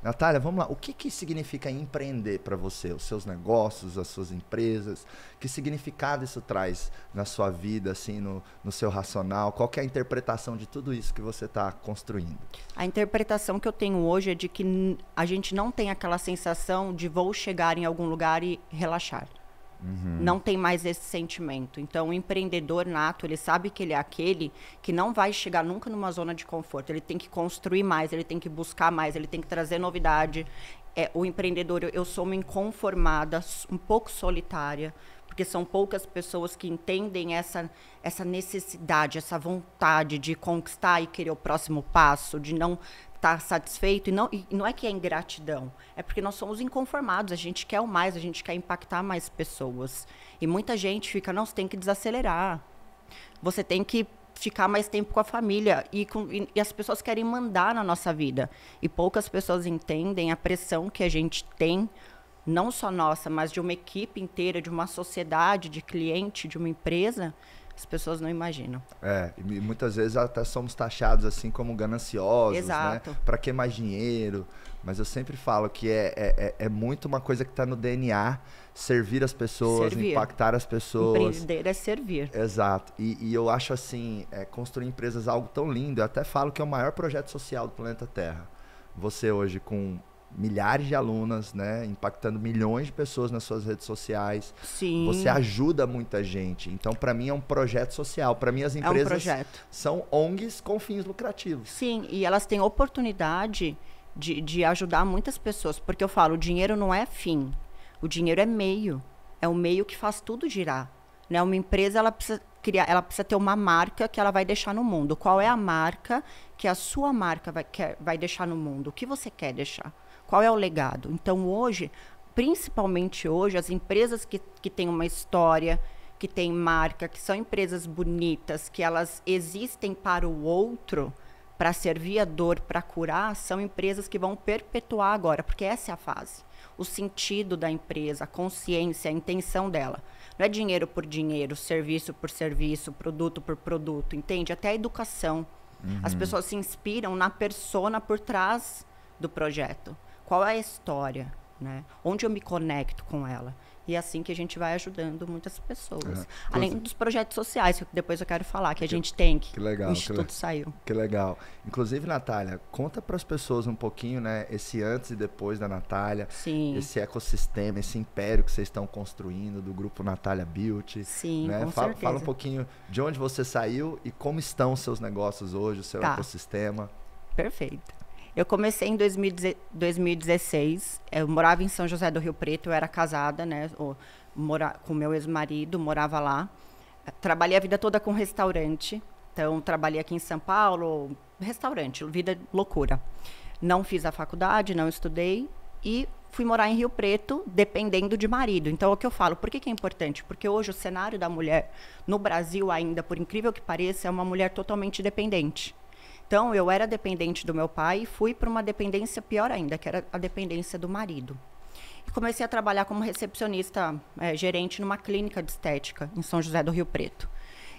Natália, vamos lá. O que que significa empreender para você? Os seus negócios, as suas empresas? Que significado isso traz na sua vida, assim, no seu racional? Qual que é a interpretação de tudo isso que você está construindo? A interpretação que eu tenho hoje é de que a gente não tem aquela sensação de vou chegar em algum lugar e relaxar. Não tem mais esse sentimento. Então, o empreendedor nato, ele sabe que ele é aquele que não vai chegar nunca numa zona de conforto. Ele tem que construir mais, ele tem que buscar mais, ele tem que trazer novidade. O empreendedor, eu sou uma inconformada, um pouco solitária, porque são poucas pessoas que entendem essa necessidade, essa vontade de conquistar e querer o próximo passo, de não estar satisfeito. E não é que é ingratidão, é porque nós somos inconformados, a gente quer o mais, a gente quer impactar mais pessoas. E muita gente fica, não, você tem que desacelerar, você tem que ficar mais tempo com a família. E as pessoas querem mandar na nossa vida. E poucas pessoas entendem a pressão que a gente tem, não só nossa, mas de uma equipe inteira, de uma sociedade, de cliente, de uma empresa. As pessoas não imaginam. E muitas vezes até somos taxados assim como gananciosos, Exato. né? Para que mais dinheiro? Mas eu sempre falo que é muito uma coisa que está no DNA, servir as pessoas, Servir. impactar as pessoas. Empreender é servir. Exato. E eu acho assim, construir empresas algo tão lindo. Eu até falo que é o maior projeto social do planeta Terra. Você hoje com milhares de alunas, né, impactando milhões de pessoas nas suas redes sociais. Sim. Você ajuda muita gente. Então, para mim, é um projeto social. Para mim, as empresas são ONGs com fins lucrativos. Sim, e elas têm oportunidade de ajudar muitas pessoas. Porque eu falo, o dinheiro não é fim. O dinheiro é meio. É o meio que faz tudo girar. Né? Uma empresa, ela precisa ter uma marca que ela vai deixar no mundo. Qual é a marca que a sua marca vai deixar no mundo? O que você quer deixar? Qual é o legado? Então, hoje, principalmente hoje, as empresas que têm uma história, que têm marca, que são empresas bonitas, que elas existem para o outro, para servir a dor, para curar, são empresas que vão perpetuar agora, porque essa é a fase. O sentido da empresa, a consciência, a intenção dela. Não é dinheiro por dinheiro, serviço por serviço, produto por produto, entende? Até a educação. As pessoas se inspiram na persona por trás do projeto. Qual é a história, né? Onde eu me conecto com ela? E é assim que a gente vai ajudando muitas pessoas. Além dos projetos sociais, que depois eu quero falar, que a gente tem, que legal, o Instituto saiu. Que legal. Inclusive, Natália, conta para as pessoas um pouquinho, né? Esse antes e depois da Natália. Sim. Esse ecossistema, esse império que vocês estão construindo do grupo Natália Beauty. Sim, né? com certeza. Fala um pouquinho de onde você saiu e como estão os seus negócios hoje, o seu ecossistema. Perfeito. Eu comecei em 2016, eu morava em São José do Rio Preto, eu era casada, né, com meu ex-marido, morava lá. Trabalhei a vida toda com restaurante, então trabalhei aqui em São Paulo, restaurante, vida loucura. Não fiz a faculdade, não estudei e fui morar em Rio Preto, dependendo de marido. Então, é o que eu falo, por que é importante? Porque hoje o cenário da mulher no Brasil ainda, por incrível que pareça, é uma mulher totalmente dependente. Então, eu era dependente do meu pai e fui para uma dependência pior ainda, que era a dependência do marido. E comecei a trabalhar como recepcionista, gerente numa clínica de estética em São José do Rio Preto.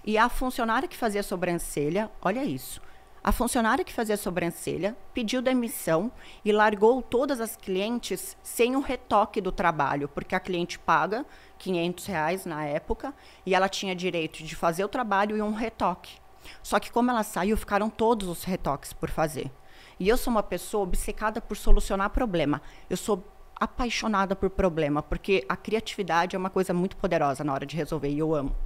E a funcionária que fazia sobrancelha, olha isso, a funcionária que fazia sobrancelha pediu demissão e largou todas as clientes sem o retoque do trabalho, porque a cliente paga R$500 na época e ela tinha direito de fazer o trabalho e um retoque. Só que como ela saiu, ficaram todos os retoques por fazer. E eu sou uma pessoa obcecada por solucionar problema. Eu sou apaixonada por problema, porque a criatividade é uma coisa muito poderosa na hora de resolver, e eu amo.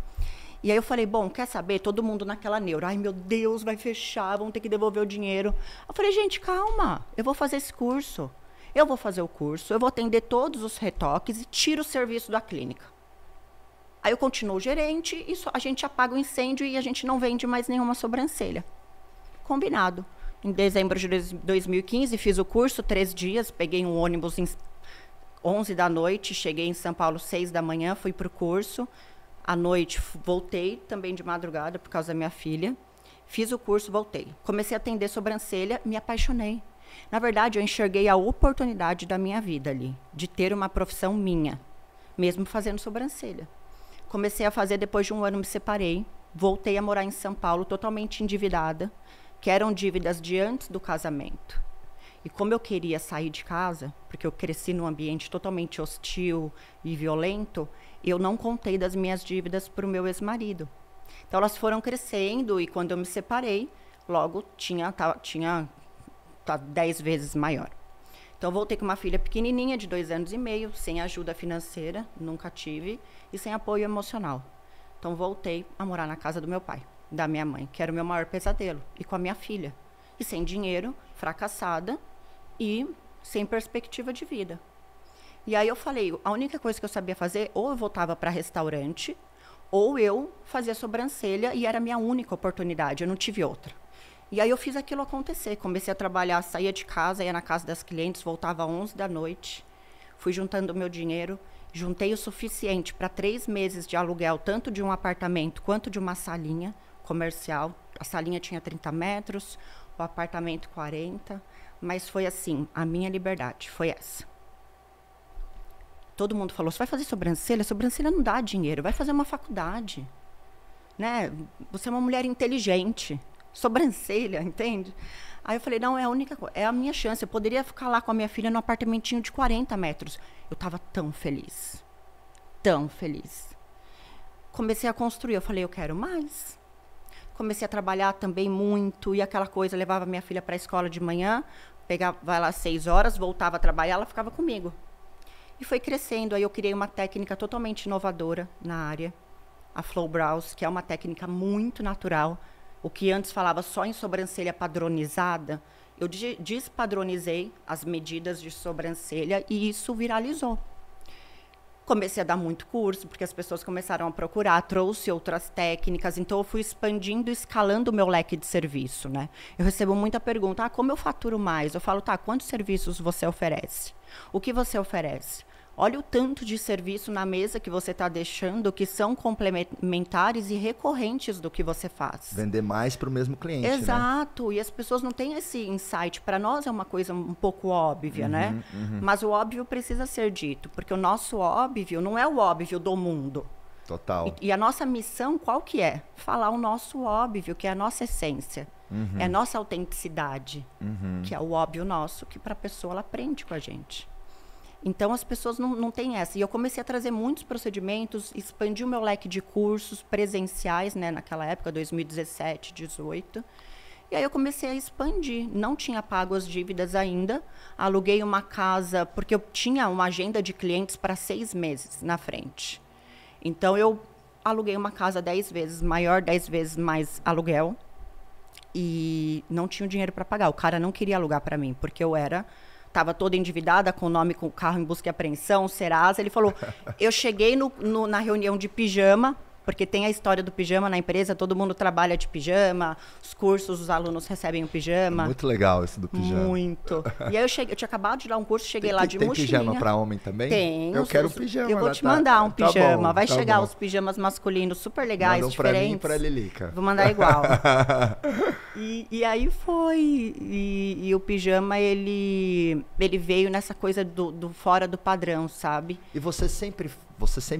E aí eu falei, bom, quer saber? Todo mundo naquela neura. Ai, meu Deus, vai fechar, vão ter que devolver o dinheiro. Eu falei, gente, calma, eu vou fazer esse curso. Eu vou fazer o curso, eu vou atender todos os retoques e tiro o serviço da clínica. Aí eu continuo gerente e a gente apaga o incêndio e a gente não vende mais nenhuma sobrancelha. Combinado. Em dezembro de 2015, fiz o curso, 3 dias, peguei um ônibus 11 da noite, cheguei em São Paulo 6 da manhã, fui para o curso. À noite, voltei também de madrugada por causa da minha filha. Fiz o curso, voltei. Comecei a atender sobrancelha, me apaixonei. Na verdade, eu enxerguei a oportunidade da minha vida ali, de ter uma profissão minha, mesmo fazendo sobrancelha. Comecei a fazer, depois de um ano me separei, voltei a morar em São Paulo totalmente endividada, que eram dívidas de antes do casamento. E como eu queria sair de casa, porque eu cresci num ambiente totalmente hostil e violento, eu não contei das minhas dívidas para o meu ex-marido. Então elas foram crescendo e quando eu me separei, logo tá 10 vezes maior. Então eu voltei com uma filha pequenininha de 2 anos e meio, sem ajuda financeira, nunca tive, e sem apoio emocional. Então voltei a morar na casa do meu pai, da minha mãe, que era o meu maior pesadelo, e com a minha filha. E sem dinheiro, fracassada e sem perspectiva de vida. E aí eu falei, a única coisa que eu sabia fazer, ou eu voltava para restaurante, ou eu fazia sobrancelha, e era a minha única oportunidade, eu não tive outra. E aí eu fiz aquilo acontecer, comecei a trabalhar, saía de casa, ia na casa das clientes, voltava às 11 da noite, fui juntando o meu dinheiro, juntei o suficiente para 3 meses de aluguel, tanto de um apartamento quanto de uma salinha comercial. A salinha tinha 30 metros, o apartamento 40, mas foi assim, a minha liberdade foi essa. Todo mundo falou, você vai fazer sobrancelha? Sobrancelha não dá dinheiro, vai fazer uma faculdade, né? Você é uma mulher inteligente, sobrancelha, entende? Aí eu falei, não, é a única coisa, é a minha chance, eu poderia ficar lá com a minha filha num apartamentinho de 40 metros. Eu estava tão feliz, tão feliz. Comecei a construir, eu falei, eu quero mais. Comecei a trabalhar também muito, e aquela coisa, levava minha filha para a escola de manhã, vai lá às 6 horas, voltava a trabalhar, ela ficava comigo. E foi crescendo, aí eu criei uma técnica totalmente inovadora na área, a Flow Brows, que é uma técnica muito natural. O que antes falava só em sobrancelha padronizada, eu despadronizei as medidas de sobrancelha e isso viralizou. Comecei a dar muito curso, porque as pessoas começaram a procurar, trouxe outras técnicas, então eu fui expandindo, escalando o meu leque de serviço, né? Eu recebo muita pergunta, como eu faturo mais? Eu falo, quantos serviços você oferece? O que você oferece? Olha o tanto de serviço na mesa que você está deixando, que são complementares e recorrentes do que você faz. Vender mais para o mesmo cliente, exato, né? E as pessoas não têm esse insight. Para nós é uma coisa um pouco óbvia, né? Mas o óbvio precisa ser dito, porque o nosso óbvio não é o óbvio do mundo. Total. E a nossa missão qual que é? Falar o nosso óbvio, que é a nossa essência. É a nossa autenticidade, que é o óbvio nosso, que para a pessoa ela aprende com a gente. Então, as pessoas não têm essa. E eu comecei a trazer muitos procedimentos, expandi o meu leque de cursos presenciais, né, naquela época, 2017, 2018. E aí eu comecei a expandir. Não tinha pago as dívidas ainda. Aluguei uma casa, porque eu tinha uma agenda de clientes para 6 meses na frente. Então, eu aluguei uma casa 10 vezes maior, 10 vezes mais aluguel. E não tinha o dinheiro para pagar. O cara não queria alugar para mim, porque eu estava toda endividada, com o nome, com o carro em busca e apreensão, Serasa. Ele falou, eu cheguei na reunião de pijama, porque tem a história do pijama na empresa, todo mundo trabalha de pijama, os cursos, os alunos recebem o pijama. Muito legal esse do pijama. Muito. E aí eu tinha acabado de dar um curso, cheguei lá de mochilinha. Tem pijama para homem também? Tem. Eu quero pijama. Eu vou te mandar um pijama. Bom, vai chegar bom. os pijamas masculinos super legais, Mandam diferentes. Para mim e para Lilica. Vou mandar igual. E aí foi. E o pijama, ele veio nessa coisa do fora do padrão, sabe? E você sempre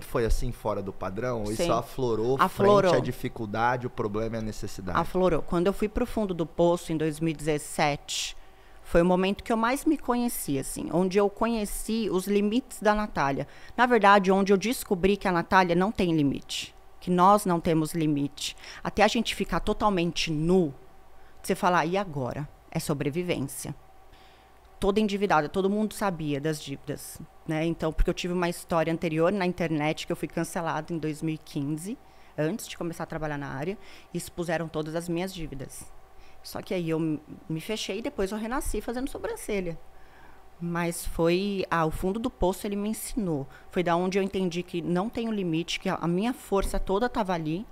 foi assim, fora do padrão? Ou isso aflorou frente à dificuldade, o problema e a necessidade? Aflorou. Quando eu fui pro fundo do poço, em 2017, foi o momento que eu mais me conheci, assim. Onde eu conheci os limites da Natália. Na verdade, onde eu descobri que a Natália não tem limite. Que nós não temos limite. Até a gente ficar totalmente nu, você falar, e agora? É sobrevivência. Toda endividada, todo mundo sabia das dívidas, né? Então, porque eu tive uma história anterior na internet que eu fui cancelada em 2015, antes de começar a trabalhar na área, e expuseram todas as minhas dívidas. Só que aí eu me fechei e depois eu renasci fazendo sobrancelha. Mas foi o fundo do poço, ele me ensinou. Foi da onde eu entendi que não tem um limite, que a minha força toda estava ali.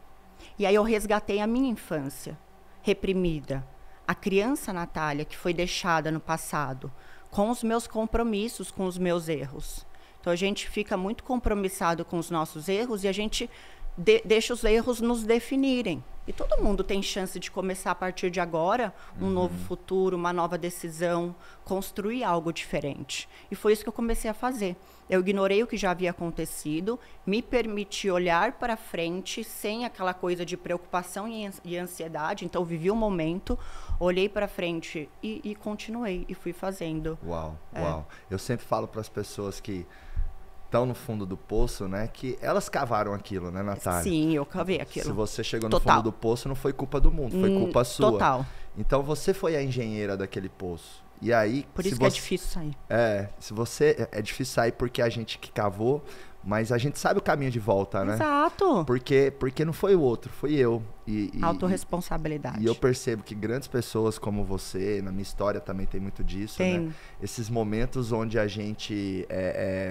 E aí eu resgatei a minha infância, reprimida. A criança Natália, que foi deixada no passado, com os meus compromissos, com os meus erros. Então, a gente fica muito compromissado com os nossos erros e a gente deixa os erros nos definirem. E todo mundo tem chance de começar a partir de agora um novo futuro, uma nova decisão, construir algo diferente. E foi isso que eu comecei a fazer. Eu ignorei o que já havia acontecido, me permiti olhar para frente sem aquela coisa de preocupação e ansiedade. Então, eu vivi o momento, olhei para frente e continuei e fui fazendo. Uau, uau. Eu sempre falo para as pessoas que estão no fundo do poço, né? Que elas cavaram aquilo, né, Natália? Sim, eu cavei aquilo. Se você chegou no Total. fundo do poço, não foi culpa do mundo, foi culpa sua. Total. Então você foi a engenheira daquele poço. E aí, Por isso que é difícil sair. Se você é difícil sair porque a gente que cavou, mas a gente sabe o caminho de volta, né? Exato. Porque não foi o outro, foi eu. Autorresponsabilidade. E eu percebo que grandes pessoas como você, na minha história também tem muito disso, né? Esses momentos onde a gente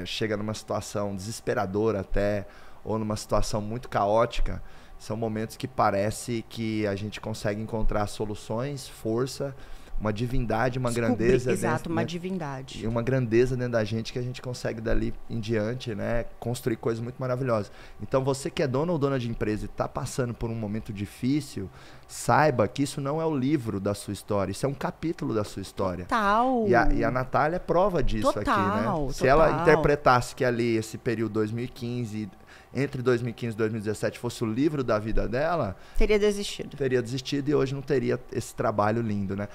chega numa situação desesperadora até, ou numa situação muito caótica, são momentos que parece que a gente consegue encontrar soluções, força, uma divindade, uma grandeza. Exato, uma divindade. E uma grandeza dentro da gente que a gente consegue dali em diante, né, construir coisas muito maravilhosas. Então você que é dono ou dona de empresa e está passando por um momento difícil, saiba que isso não é o livro da sua história, isso é um capítulo da sua história. Total. E a Natália é prova disso aqui, né? Se ela interpretasse que ali esse período 2015, entre 2015 e 2017 fosse o livro da vida dela, teria desistido. Teria desistido e hoje não teria esse trabalho lindo, né?